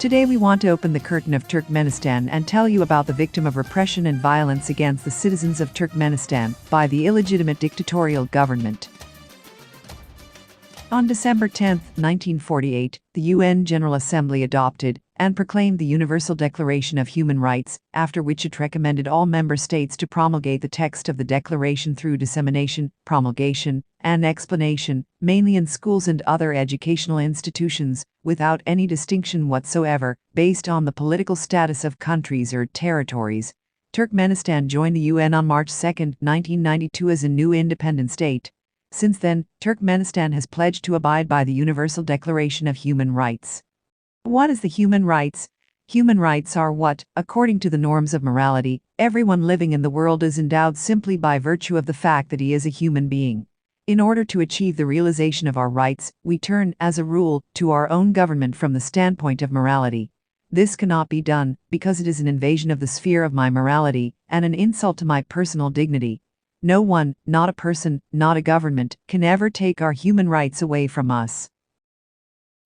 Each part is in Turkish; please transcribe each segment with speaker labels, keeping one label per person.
Speaker 1: Today we want to open the curtain of Turkmenistan and tell you about the victim of repression and violence against the citizens of Turkmenistan by the illegitimate dictatorial government. On December 10, 1948, the UN General Assembly adopted and proclaimed the Universal Declaration of Human Rights, after which it recommended all member states to promulgate the text of the declaration through dissemination, promulgation, and explanation, mainly in schools and other educational institutions, without any distinction whatsoever, based on the political status of countries or territories. Turkmenistan joined the UN on March 2, 1992 as a new independent state. Since then, Turkmenistan has pledged to abide by the Universal Declaration of Human Rights. What is the human rights? Human rights are what, according to the norms of morality, everyone living in the world is endowed simply by virtue of the fact that he is a human being. In order to achieve the realization of our rights, we turn, as a rule, to our own government from the standpoint of morality. This cannot be done, because it is an invasion of the sphere of my morality, and an insult to my personal dignity. No one, not a person, not a government, can ever take our human rights away from us.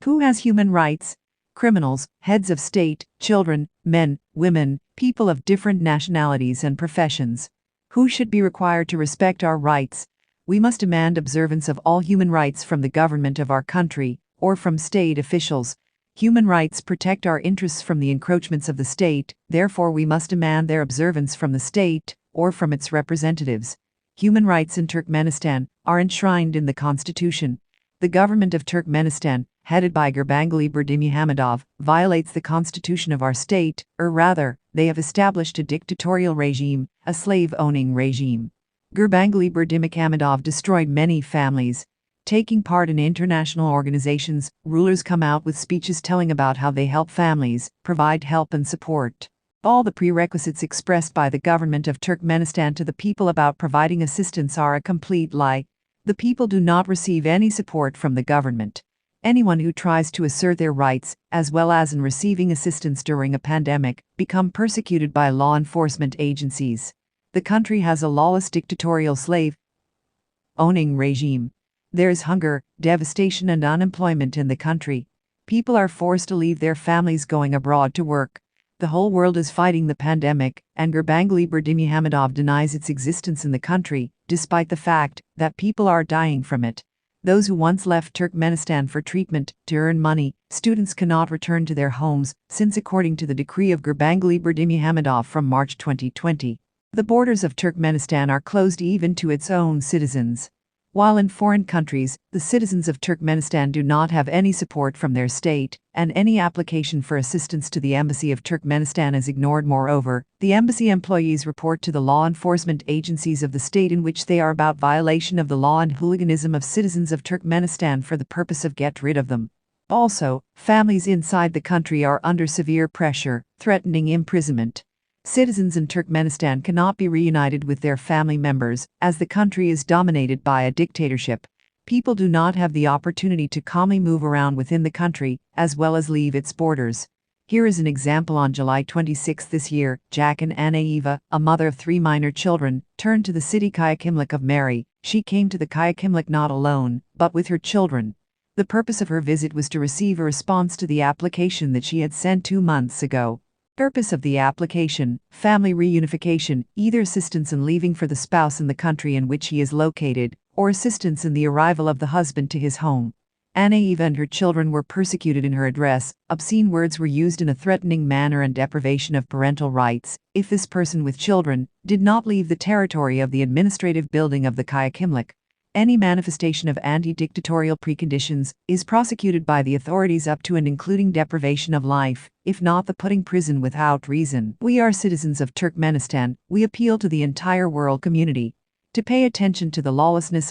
Speaker 1: Who has human rights? Criminals, heads of state, children, men, women, people of different nationalities and professions. Who should be required to respect our rights? We must demand observance of all human rights from the government of our country, or from state officials. Human rights protect our interests from the encroachments of the state, therefore we must demand their observance from the state, or from its representatives. Human rights in Turkmenistan are enshrined in the constitution. The government of Turkmenistan, headed by Gurbanguly Berdimuhamedov, violates the constitution of our state, or rather, they have established a dictatorial regime, a slave-owning regime. Gurbanguly Berdimuhamedov destroyed many families. Taking part in international organizations, rulers come out with speeches telling about how they help families, provide help and support. All the prerequisites expressed by the government of Turkmenistan to the people about providing assistance are a complete lie. The people do not receive any support from the government. Anyone who tries to assert their rights, as well as in receiving assistance during a pandemic, become persecuted by law enforcement agencies. The country has a lawless dictatorial slave-owning regime. There is hunger, devastation and unemployment in the country. People are forced to leave their families going abroad to work. The whole world is fighting the pandemic, and Gurbanguly Berdimuhamedov denies its existence in the country, despite the fact that people are dying from it. Those who once left Turkmenistan for treatment, to earn money, students cannot return to their homes, since according to the decree of Gurbanguly Berdimuhamedov from March 2020, the borders of Turkmenistan are closed even to its own citizens. While in foreign countries, the citizens of Turkmenistan do not have any support from their state, and any application for assistance to the embassy of Turkmenistan is ignored. Moreover, the embassy employees report to the law enforcement agencies of the state in which they are about violation of the law and hooliganism of citizens of Turkmenistan for the purpose of get rid of them. Also, families inside the country are under severe pressure, threatening imprisonment. Citizens in Turkmenistan cannot be reunited with their family members, as the country is dominated by a dictatorship. People do not have the opportunity to calmly move around within the country, as well as leave its borders. Here is an example. On July 26 this year, Jack and Anna Eva, a mother of 3 minor children, turned to the city Kayakimlik of Mary. She came to the Kayakimlik not alone, but with her children. The purpose of her visit was to receive a response to the application that she had sent 2 months ago. Purpose of the application: family reunification, either assistance in leaving for the spouse in the country in which he is located, or assistance in the arrival of the husband to his home. Anna Eva and her children were persecuted in her address. Obscene words were used in a threatening manner and deprivation of parental rights if this person with children did not leave the territory of the administrative building of the Kayakimlik. Any manifestation of anti-dictatorial preconditions is prosecuted by the authorities up to and including deprivation of life, if not the putting prison without reason. We are citizens of Turkmenistan. We appeal to the entire world community to pay attention to the lawlessness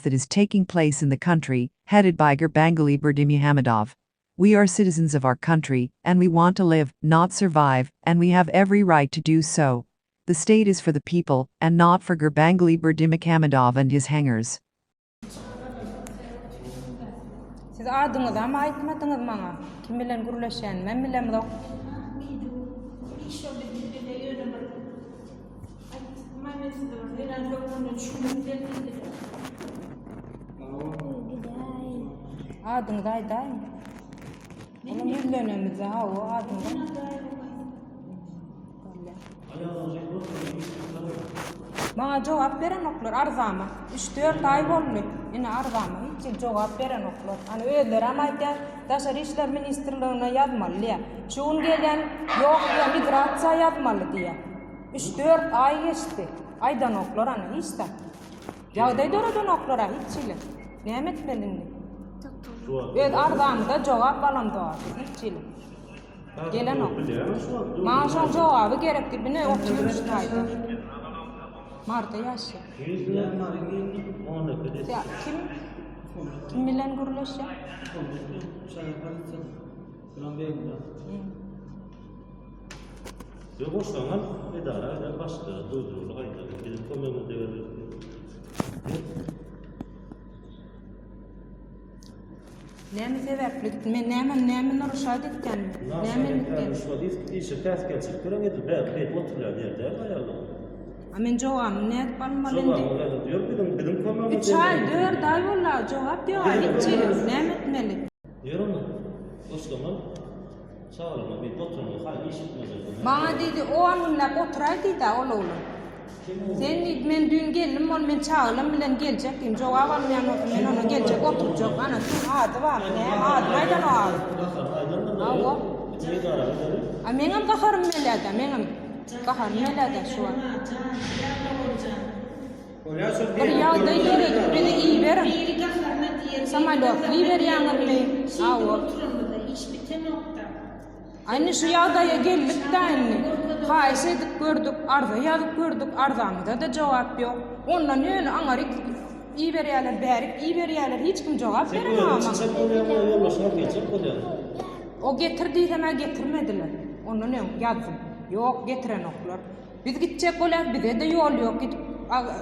Speaker 1: that is taking place in the country, headed by Gurbanguly Berdimuhamedov. We are citizens of our country, and we want to live, not survive, and we have every right to do so. The state is for the people, and not for Gurbanguly Berdimuhamedov and his hangers.
Speaker 2: Siz adınız ama aytmadınız bana. Kim bilen gurlaşan, men bilem dok. Adınız ayday. Onu yüzlenemiz ha o adamı. Bana cevap veren oklar arzama. 3-4 ay oldu. Yine arzama hiç cevap veren oklar. Hani öyle ama ya Dışişleri İşler Ministerliğine yazmalı ya. Şun gelen yok ya migrasya yazmalı diye. 3-4 ay geçti. Aydan oklar hani işte. Yağday döreden oklara hiç ile. Ne etmeliyim? Evet arzamı da cevap alam doğru. Hiç ile. Gelen ok. Maaşın cevabı gerekti. Bine oturuyor işte ayda. Marta yaşa. Ya kim bilen kuruluş ya?
Speaker 3: Yok hoşlanan idare başka durdurulur ayda gidip komünü devlet.
Speaker 2: Näme sebäplik? Men näme rüşat etken? Näme etken?
Speaker 3: Rüşat işe ters gelecek. Gören edip ben oturuyor yerde ayarlı.
Speaker 2: Amen jogam net balmalı indi.
Speaker 3: Jogam diyor bizim komünü
Speaker 2: 3 ay 4 ay bolla jogap diyor. Hiç näme etmeli?
Speaker 3: Diyorum mu? Hoşlanan sağlama bir oturma hal iş etmez.
Speaker 2: Bana dedi o anla oturaydı da oğlum. Sen men dün geldim ol men çağırdım bilen gelecek kim cevap almayan men onu gelecek oturacak ana adı var ne adı maydan o adı. Awo. Amenam kaharım melada menam kahar melada şu an. Bir yağda yürek beni iyi verin. Samalot iyi ver yanım me. Awo. Aynı şu yağdaya geldik de aynı. Kayse edip gördük, arda yazıp gördük, ardamda da cevap yok. Ondan öyle angarik iyi veriyorlar, berik iyi veriyorlar, hiç kim cevap veremiyor ama. O getirdiği hemen getirmediler. Ondan öyle yazdım. Yok getiren oklar. Biz gidecek olar, bize de yol yok. Gidip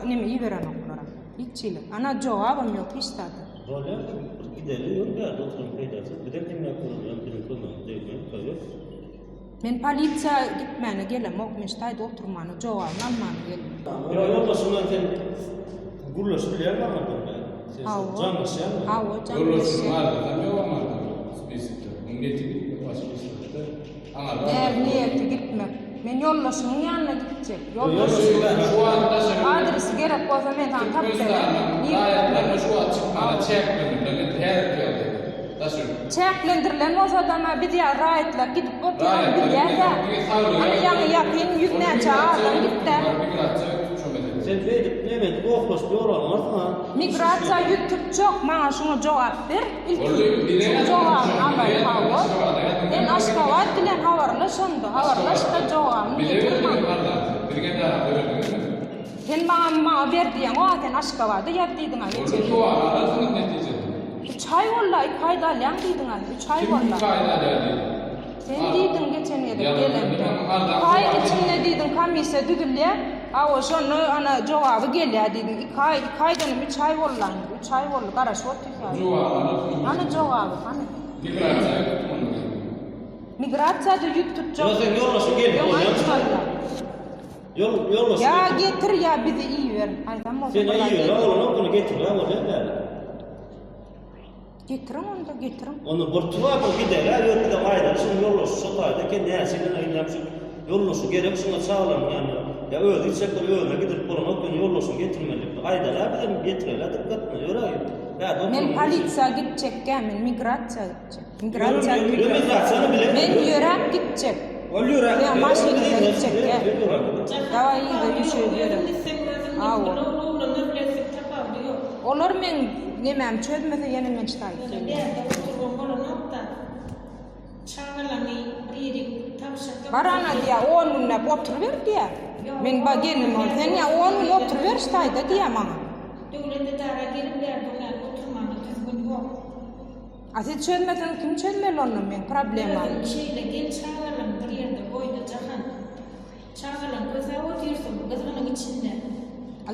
Speaker 2: iyi veren oklara. Hiç çile. Ana cevabım yok hiç tadı.
Speaker 3: Böyle gidelim yok ya, oturum peydası. Bir de kimler kuruluyor, benim kurulum değil mi?
Speaker 2: Men politsiya gitmeni gelem, okmen stayda oturmanı, cevabını almanı gelem.
Speaker 3: Ya yoldaşımdan sen gurulaşı bile yapmamadın ben. Canlısı yapmadın.
Speaker 2: Awo, canlısı.
Speaker 4: Gurulaşı vardı, tabii o vardı. Spesifte. Bunu getirdik, başka spesifte.
Speaker 2: Niyeti gitmek. Men yoldaşımın yanına gidecek.
Speaker 4: Şu anda
Speaker 2: Adresi gerek olsa men tam tabi
Speaker 4: Türkmenistan'ın şu an çıkmadı, çekmedim. Her geldi.
Speaker 2: Çeklendirlen o zaman bir diğer rayetler gidip oturan bir yerde. Hani yanı yakın yüzüne çağırdan gitti.
Speaker 3: Sen verip Mehmet oklos bir oranlar mı?
Speaker 2: Migrasya YouTube çok bana şunu cevap ver. İlk cevabını alay hava. En aşkavat dilen havarlaşındı. Havarlaşta cevabını getirmem. Sen bana verdiğin o aten aşkavadı yaptıydın ha. 3 ay vallahi kayda lan diydin ha. 3 ay vallahi. Sen diydin geçen yerde gelemde. Kay içinde diydin kamise düdülle. Awo şonu ana cevabı geliyor diydin. Kaydan 3 ay vallahi. 3 ay vallahi karaş otu. Ana cevabı hani. Migrasya da yük tutacak.
Speaker 3: Sen yollaşı gel. Yollaşı.
Speaker 2: Ya getir ya bizi iyi ver. Ay tamam.
Speaker 3: Sen iyi ver. Oğlum bunu getir.
Speaker 2: Getirin onu da getirin.
Speaker 3: Onu burtuva bu gider. Yok bir de ayda şimdi yollaşı sokayda kendi her ayınlamış. Yollaşı gerek şuna sağlam yani. Ya öyle çektir öyle gidip bunu okunu yollaşı getirmeli. Ayda bir de getireler dikkatli yoray.
Speaker 2: Men politsiya gidecek men migrasya gidecek. Migrasya
Speaker 3: bile.
Speaker 2: Men yürek gidecek.
Speaker 3: Oluyor ha.
Speaker 2: Ya maşinada gidecek ya. Daha iyi de yürüyor. Awo. Olur men nemem çözmese yine men çıkayım. Barana diye onunla oturuver diye. Men bagenim ol. Sen ya onunla oturuver stayda diye bana. Asit çözmesen kim çözmeli onu men problem var.
Speaker 5: Gel çağıralım bir yerde boyda cahan. Çağıralım kıza oturuyorsun kızının içinde.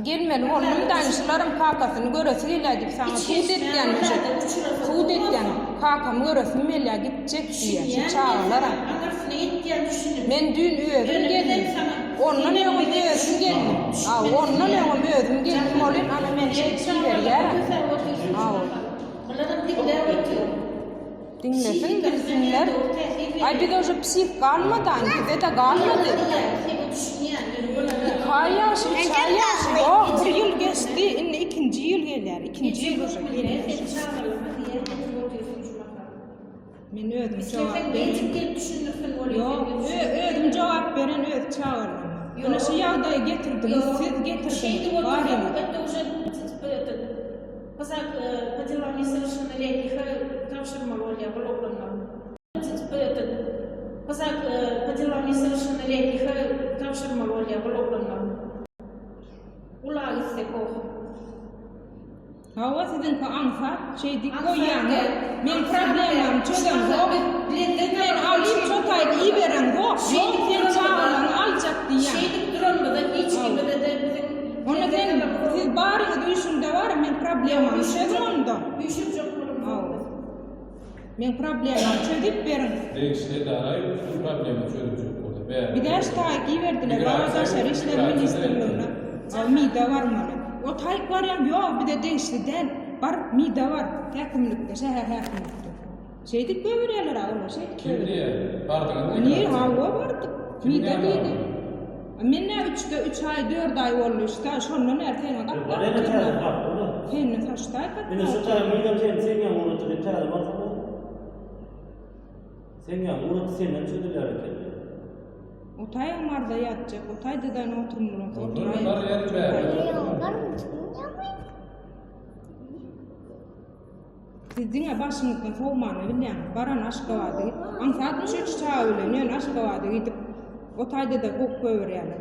Speaker 2: Gelmeli oğlum danışlarım kakasını göresi geliyor sana Sudet yani kakam göresi meliye gidecek diye çağırlarım. Men dün özüm geldim. Ondan önce özüm geldim. Ondan önce özüm geldim olayım ana men çeksin ver ya.
Speaker 5: Onların dikler oturuyor.
Speaker 2: Dinlesin, bilsinler. Ay bir de o psik kalmadan, bir de kalmadı. Hayır, hayır. Yok, bir yıl geçti, ikinci yıl gelir. İkinci yıl olacak. Men ödüm cevap veren. Yok, ödüm cevap veren öd çağırın. Bunu şu yağdaya getirdiniz, siz getirdiniz. Var ya.
Speaker 5: Пасак хотела несовершеннолетних травмировали, обломано. Пасак хотела несовершеннолетних травмировали, обломано. Ular istekor.
Speaker 2: Hava sizin ki anfa şeydi koyanı. Men problemim çözüm yok. Ben alayım çok ay iyi veren yok. Yok sen çağırın alacak diye.
Speaker 5: Şeydik durumda hiç gibi de
Speaker 2: Ona sen siz bari düşünde var men problemim çözüm onda.
Speaker 5: Düşüp çok durumda.
Speaker 2: Men problemim çözüp verin.
Speaker 4: Değişti de arayıp bütün problemi çözecek orada.
Speaker 2: Bir de işte iyi verdiler. Arkadaşlar işler ministerliğine. Mide var mı? O tayk var ya yok bir de değişti den. Var mide var. Hekimlikte, şehir hekimlikte. Şeydik böbreğler ağır şey.
Speaker 4: Kim diye? Pardon.
Speaker 2: Niye hava vardı? Mide değildi. Menne 3 ay 4 ay oldu işte. Şundan erkeğine
Speaker 3: Var
Speaker 2: kalktı.
Speaker 3: ne tane var orada?
Speaker 2: Kendine taştay
Speaker 3: Ben
Speaker 2: kalktı.
Speaker 3: şu tane midem sen uğrattı bir tane var mı? Sen uğrattı senden çözüldü hareket.
Speaker 2: O tay amarda yatacak. O tay deden oturmuyor.
Speaker 4: Onlar yer be.
Speaker 2: Sizdin başınızdan soğumanı bilmem. Baran aşkı vardı. Ansa 63 çağı öyle. Aşkı vardı. Gidip o tayda da kok böğreyelim.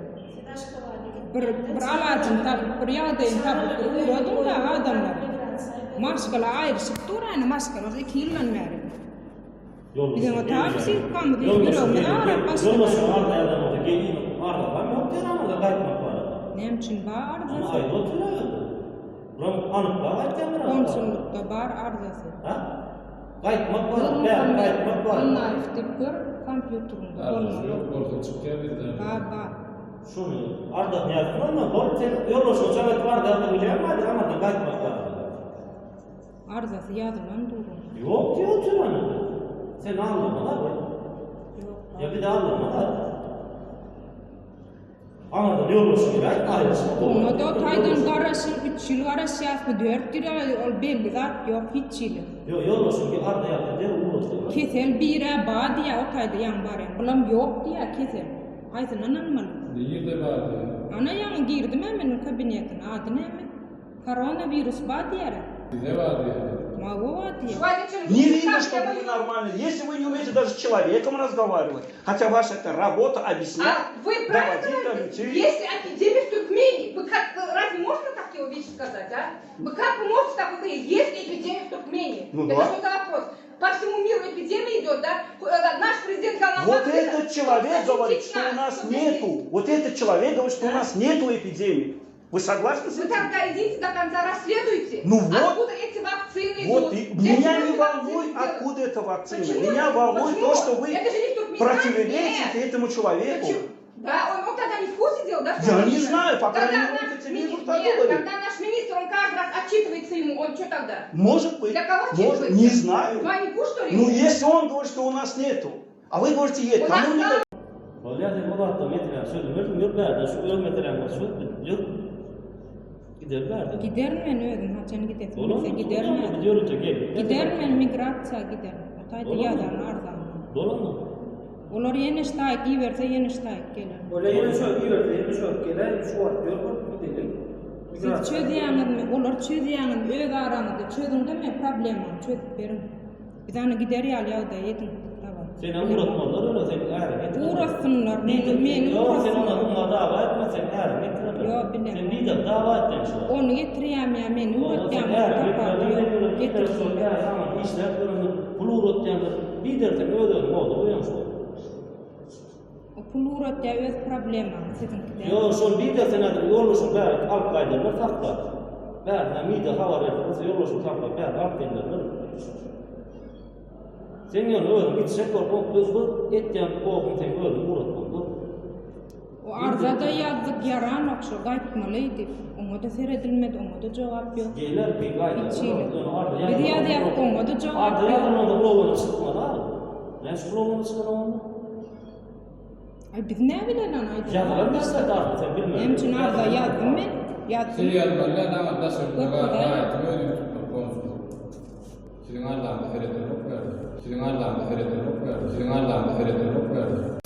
Speaker 2: Bir alacın tabi, bir yağdayın tabi. Uğradın da adamlar. Maskala ayrışıp durayın maskala. 2 yıldan beri. Bir de o tabi silkandı. Bir ömür ağrı basın.
Speaker 3: Yollasın arda adam oldu. Geleyim arda. Ben yok der ama da kayıtmak var.
Speaker 2: Ne için var
Speaker 3: Ama
Speaker 2: arzası?
Speaker 3: ayrı oturuyordu. Buram anıkla kayıtken var.
Speaker 2: Konsullukta var arzası.
Speaker 3: Ha? Kayıtmak var. Ben kayıtmak var.
Speaker 2: Onlar iftikör kompüterinde.
Speaker 4: Arası yok orada çık geldi de.
Speaker 2: Var.
Speaker 3: Şunu arda ne yaptın ama bol sen yollasın çavet var da bilemem hadi ama da kayıtmak var.
Speaker 2: Arzası yazılan durum.
Speaker 3: Yok diyor oturanı. Sen anlama da be. Ya bir de anlama da. Anladın yollasın gibi ayrısın.
Speaker 2: Ona da o taydan karasın 3 yıl arası yaptı 4 yıl ol belli zat yok hiç yıl.
Speaker 3: Yok yollasın ki arda yaptı diye uğraştı.
Speaker 2: Kesel bire bağ diye o tayda yan bari. Bulam yok diye kesel. Aytın ananmalı.
Speaker 4: Yerde vardı.
Speaker 2: Ana yan girdim hemen kabinetine adı ne hemen. Koronavirüs bağ diye.
Speaker 4: Ne vardı yani?
Speaker 2: Мало диye.
Speaker 6: Не видно, что вы ненормальны. Если вы не умеете даже с человеком разговаривать, хотя ваша это работа объяснять,
Speaker 7: Вы правильно
Speaker 6: доводить до
Speaker 7: говорите?
Speaker 6: людей.
Speaker 7: Если эпидемия в Туркмении, вы как, разве можно такие вещи сказать, а? Вы как вы можете такое говорить? Есть эпидемия в Туркмении.
Speaker 6: Ну
Speaker 7: это
Speaker 6: да.
Speaker 7: что-то вопрос. По всему миру эпидемия идет, да? Наш президент сказал,
Speaker 6: Вот этот человек говорит, что у нас нету. Вот этот человек говорит, что у нас нету эпидемии. Вы согласны с
Speaker 7: Вы
Speaker 6: этим?
Speaker 7: тогда идите до конца расследуйте.
Speaker 6: Ну вот.
Speaker 7: Откуда эти вакцины
Speaker 6: Вот
Speaker 7: идут?
Speaker 6: и
Speaker 7: Для
Speaker 6: меня
Speaker 7: чего
Speaker 6: не
Speaker 7: эти
Speaker 6: волнует,
Speaker 7: вакцины
Speaker 6: откуда эта вакцина.
Speaker 7: Почему?
Speaker 6: Меня волнует
Speaker 7: Почему?
Speaker 6: то, что вы
Speaker 7: Это же не в Туркменистане.
Speaker 6: противоречите
Speaker 7: Нет.
Speaker 6: этому человеку.
Speaker 7: Почему? Да, он тогда не в курсе дела, да?
Speaker 6: Я не знаю, по крайней
Speaker 7: Когда
Speaker 6: мере,
Speaker 7: наш
Speaker 6: по телевизору
Speaker 7: министр,
Speaker 6: так
Speaker 7: нет,
Speaker 6: говорит.
Speaker 7: когда наш министр, он каждый раз отчитывается ему, он что тогда?
Speaker 6: Может быть.
Speaker 7: Для кого
Speaker 6: Может,
Speaker 7: отчитывается?
Speaker 6: не знаю.
Speaker 7: Двойнику, что ли?
Speaker 6: Ну, если он говорит, что у нас нету, а вы говорите, есть,
Speaker 7: У нас
Speaker 6: кому не
Speaker 7: там-
Speaker 3: Vallahi de Murat'ta metren söylemedim. Yok ben şu öyle metren var. Yok. Giderlerdi.
Speaker 2: Gider men ödüm haçan gidesin.
Speaker 3: Olur mu?
Speaker 2: Bize gider
Speaker 3: Olur mu?
Speaker 2: men.
Speaker 3: Gidiyoruz da gel.
Speaker 2: Gider men migratsiya gider. O tayda
Speaker 3: Olur mu?
Speaker 2: yazan arzan.
Speaker 3: Doğru mu?
Speaker 2: Olar yeniştayık iyi verse yeniştayık gelir.
Speaker 8: Öyle yeni çok iyi verdi, yeni çok gelen şu var diyor, bu değil.
Speaker 2: Siz çözeyanız mı? Olar çözeyanız öz aranızda çözün mi problem var çözüp verin. Bir tane gider ya da yedin. Tamam.
Speaker 3: Seni uğratmalar öyle sen eğer
Speaker 2: Uğraşsınlar. Meni
Speaker 3: Yok sen ona
Speaker 2: uğraşsınlar.
Speaker 3: bununla dava etme sen eğer getiremez.
Speaker 2: Yok, bilemem.
Speaker 3: Sen bir de dava ettin şu an.
Speaker 2: Onu getireyim ya meni
Speaker 3: Sen
Speaker 2: uğraşacağım.
Speaker 3: eğer
Speaker 2: Tapar diyor. Getirsin.
Speaker 3: Ama işler kırıldı. Pulu uğratacağını bir dersen öyle oldu. Uyan şu an.
Speaker 2: O pul uğraşacağım öz problem var. Sizinki de.
Speaker 3: Yok son bir dersen hadi yoluşun belki alp kaydırlar taklar. Belki mide hava verdi. Nasıl yoluşun taklar. Belki alp kaydırlar. Sen yani öyle gitsek bu etken korkun sen öyle uğratmadın.
Speaker 2: O arzada yazdık yaran okşu gaytmalıydı. Ona da seyredilmedi, ona da cevap yok.
Speaker 3: Geyler bir gayet.
Speaker 2: İçiyle. Bir yerde yapıp ona da cevap
Speaker 3: Arda
Speaker 2: yok.
Speaker 3: yarın o da bloğunu sıkmadı abi. Ne şu bloğunu sıkmadı onu?
Speaker 2: Ay biz ne bilen anaydı?
Speaker 3: Yazılar biz de daha sen bilmiyorum.
Speaker 2: Benim için arda yazdım ben. Yazdım.
Speaker 4: Seni yazmalar ama da sonra
Speaker 2: Yok, o da yok.
Speaker 4: gayet öyle tutmak konusunda. Senin Allah'ın ferete yok verdi. Senin Allah'ın ferete yok verdi. Senin Allah'ın ferete yok verdi.